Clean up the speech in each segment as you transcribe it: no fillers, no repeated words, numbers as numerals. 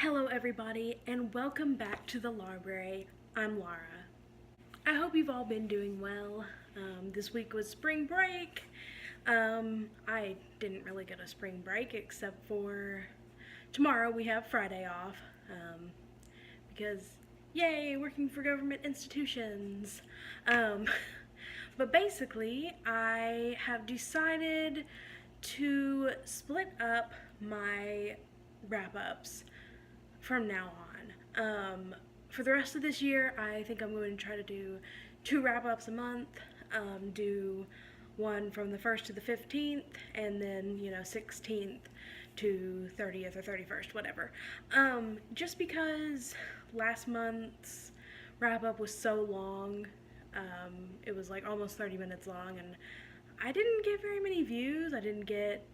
Hello everybody and welcome back to the Laurbrary. I'm Laura. I hope you've all been doing well. This week was spring break. I didn't really get a spring break except for tomorrow we have Friday off because yay, working for government institutions. But basically I have decided to split up my wrap-ups from now on. For the rest of this year, I think I'm going to try to do 2 wrap-ups a month, do one from the 1st to the 15th, and then, 16th to 30th or 31st, whatever. Just because last month's wrap-up was so long, it was like almost 30 minutes long, and I didn't get very many views. I didn't get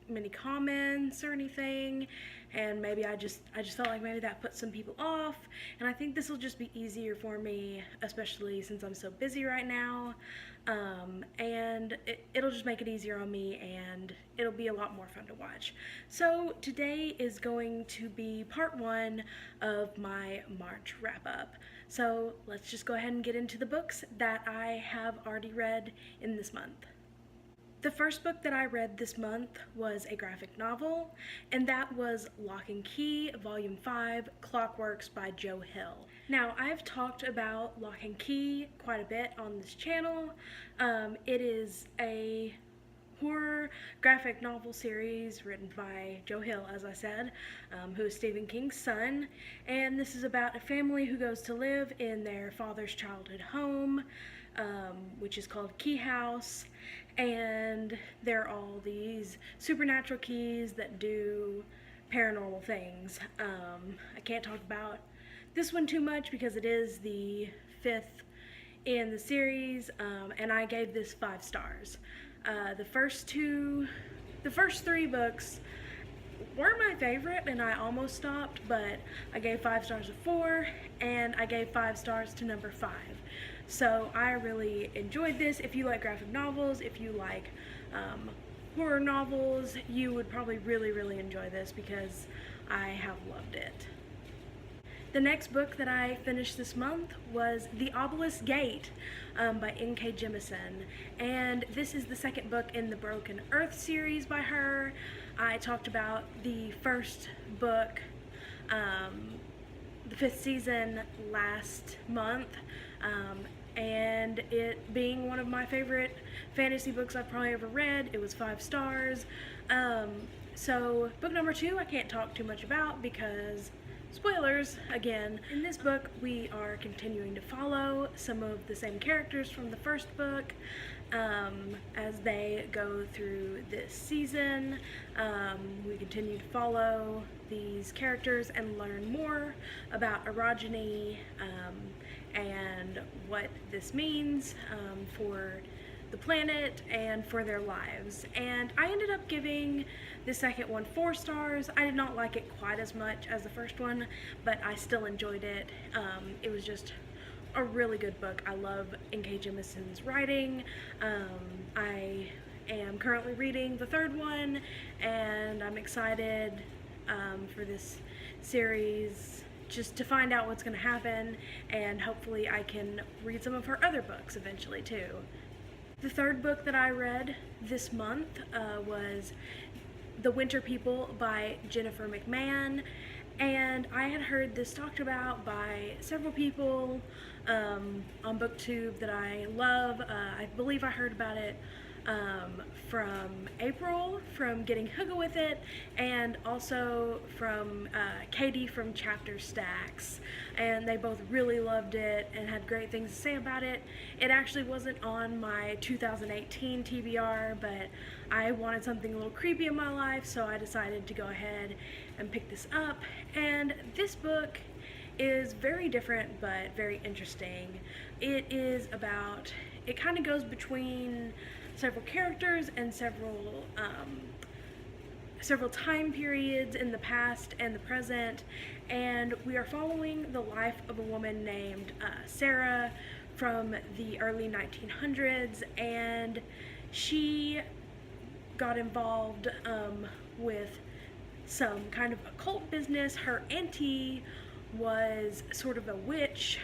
many comments or anything, and maybe I just felt like maybe that put some people off, and I think this will just be easier for me, especially since I'm so busy right now, and it'll just make it easier on me, and it'll be a lot more fun to watch. So today is going to be part 1 of my March wrap-up. So let's just go ahead and get into the books that I have already read in this month. The first book that I read this month was a graphic novel, and that was Locke and Key, Volume 5, Clockworks by Joe Hill. Now, I've talked about Locke and Key quite a bit on this channel. It is a horror graphic novel series written by Joe Hill, as I said, who is Stephen King's son, and this is about a family who goes to live in their father's childhood home, which is called Key House, and there are all these supernatural keys that do paranormal things. I can't talk about this one too much because it is the 5th in the series, and I gave this 5 stars. The first 3 books weren't my favorite, and I almost stopped, but I gave 5 stars to 4, and I gave 5 stars to number 5. So I really enjoyed this. If you like graphic novels, if you like horror novels, you would probably really enjoy this because I have loved it. The next book that I finished this month was The Obelisk Gate by N.K. Jemisin, and this is the 2nd book in the Broken Earth series by her. I talked about the first book, the 5th season, last month, and it being one of my favorite fantasy books I've probably ever read. It was 5 stars. So book number 2 I can't talk too much about because spoilers again. In this book we are continuing to follow some of the same characters from the first book as they go through this season. We continue to follow these characters and learn more about orogeny and what this means for the planet and for their lives. And I ended up giving the second one 4 stars. I did not like it quite as much as the first one, but I still enjoyed it. It was just a really good book. I love N.K. Jemisin's writing. I am currently reading the 3rd one, and I'm excited for this series just to find out what's going to happen, and hopefully I can read some of her other books eventually too. The 3rd book that I read this month was The Winter People by Jennifer McMahon, and I had heard this talked about by several people on BookTube that I love. I believe I heard about it from April from Getting Hooga With It, and also from Katie from Chapter Stacks, and they both really loved it and had great things to say about it. It actually wasn't on my 2018 TBR, but I wanted something a little creepy in my life, so I decided to go ahead and pick this up. And this book is very different but very interesting. It kind of goes between several characters and several time periods in the past and the present, and we are following the life of a woman named Sarah from the early 1900s, and she got involved with some kind of occult business. Her auntie was sort of a witch,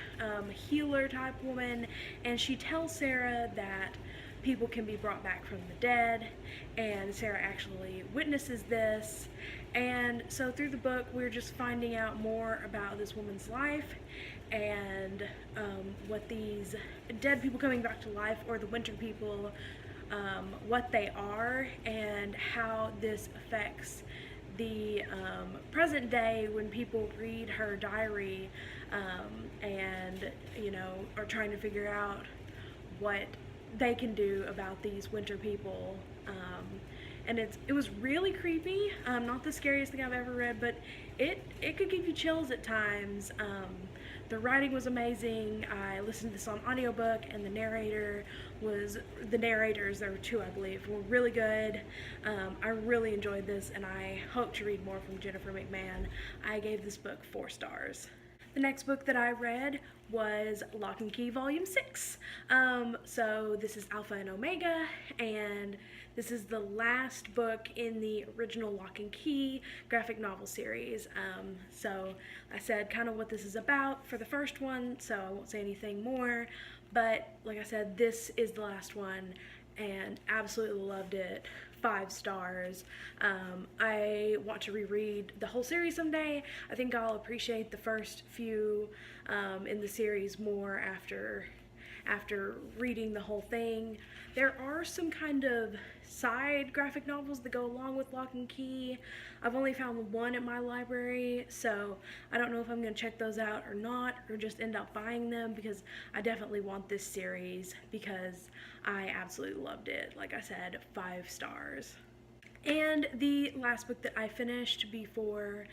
healer type woman, and she tells Sarah that people can be brought back from the dead, and Sarah actually witnesses this. And so through the book, we're just finding out more about this woman's life and what these dead people coming back to life, or the winter people, what they are, and how this affects the present day when people read her diary and, you know, are trying to figure out what they can do about these winter people. And it was really creepy. Not the scariest thing I've ever read, but it could give you chills at times. The writing was amazing. I listened to this on audiobook, and the narrators, there were two I believe, were really good. I really enjoyed this, and I hope to read more from Jennifer McMahon. I gave this book 4 stars. The next book that I read was Locke and Key Volume 6. So this is Alpha and Omega, and this is the last book in the original Locke and Key graphic novel series. So I said kind of what this is about for the first one, so I won't say anything more. But like I said, this is the last one, and absolutely loved it. 5 stars. I want to reread the whole series someday. I think I'll appreciate the first few in the series more after reading the whole thing. There are some kind of side graphic novels that go along with Locke and Key. I've only found one at my library, so I don't know if I'm going to check those out or not, or just end up buying them, because I definitely want this series because I absolutely loved it. Like I said, 5 stars. And the last book that I finished before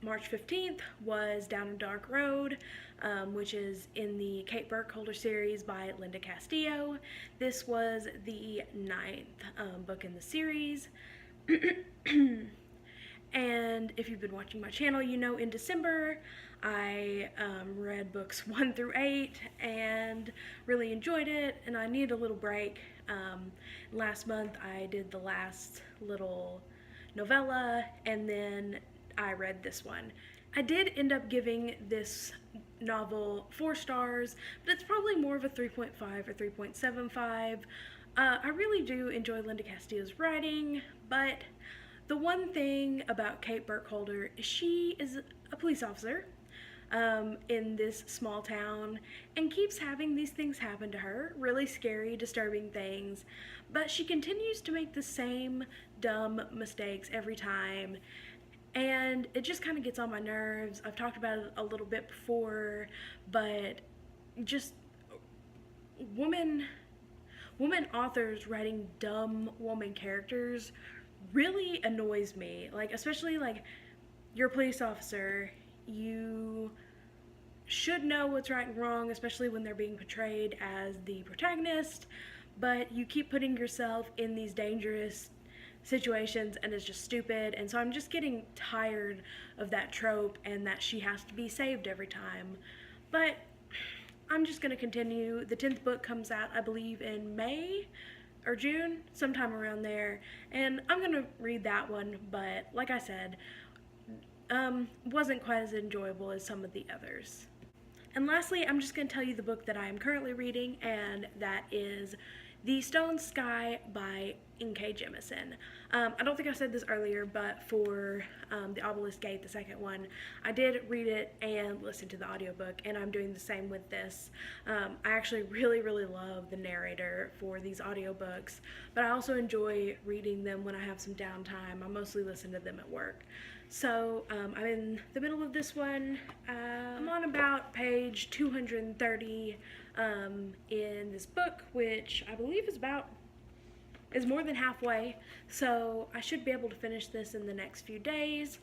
March 15th was Down a Dark Road, which is in the Kate Burkholder series by Linda Castillo. This was the 9th book in the series. And if you've been watching my channel, you know in December I read books 1 through 8 and really enjoyed it, and I needed a little break. Last month I did the last little novella, and then I read this one. I did end up giving this novel 4 stars, but it's probably more of a 3.5 or 3.75. I really do enjoy Linda Castillo's writing, but the one thing about Kate Burkholder is she is a police officer in this small town and keeps having these things happen to her, really scary, disturbing things, but she continues to make the same dumb mistakes every time, and it just kind of gets on my nerves. I've talked about it a little bit before, but just women authors writing dumb woman characters really annoys me. Like, especially like, you're a police officer, you should know what's right and wrong, especially when they're being portrayed as the protagonist, but you keep putting yourself in these dangerous situations, and it's just stupid. And so I'm just getting tired of that trope and that she has to be saved every time. But I'm just gonna continue. The 10th book comes out, I believe, in May or June, sometime around there, and I'm gonna read that one, but like I said, wasn't quite as enjoyable as some of the others. And lastly, I'm just gonna tell you the book that I am currently reading, and that is The Stone Sky by N.K. Jemisin. I don't think I said this earlier, but for the Obelisk Gate, the second one, I did read it and listen to the audiobook, and I'm doing the same with this. I actually really love the narrator for these audiobooks, but I also enjoy reading them when I have some downtime. I mostly listen to them at work. So I'm in the middle of this one. I'm on about page 230 in this book, which I believe is more than halfway, so I should be able to finish this in the next few days.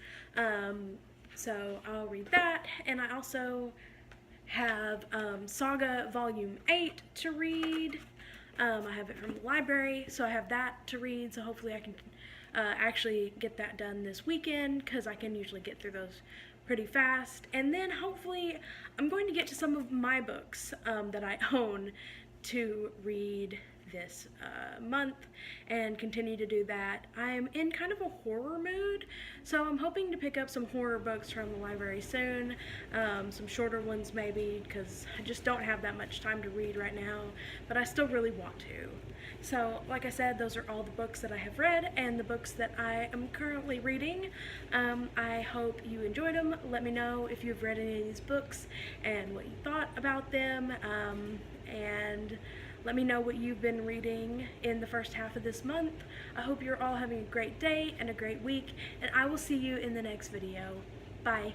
So I'll read that, and I also have Saga Volume 8 to read. I have it from the library, so I have that to read, so hopefully I can actually get that done this weekend, because I can usually get through those pretty fast. And then hopefully I'm going to get to some of my books that I own to read this month and continue to do that. I'm in kind of a horror mood, so I'm hoping to pick up some horror books from the library soon, some shorter ones maybe, because I just don't have that much time to read right now, but I still really want to. So, like I said, those are all the books that I have read and the books that I am currently reading. I hope you enjoyed them. Let me know if you've read any of these books and what you thought about them, and let me know what you've been reading in the first half of this month. I hope you're all having a great day and a great week, and I will see you in the next video. Bye.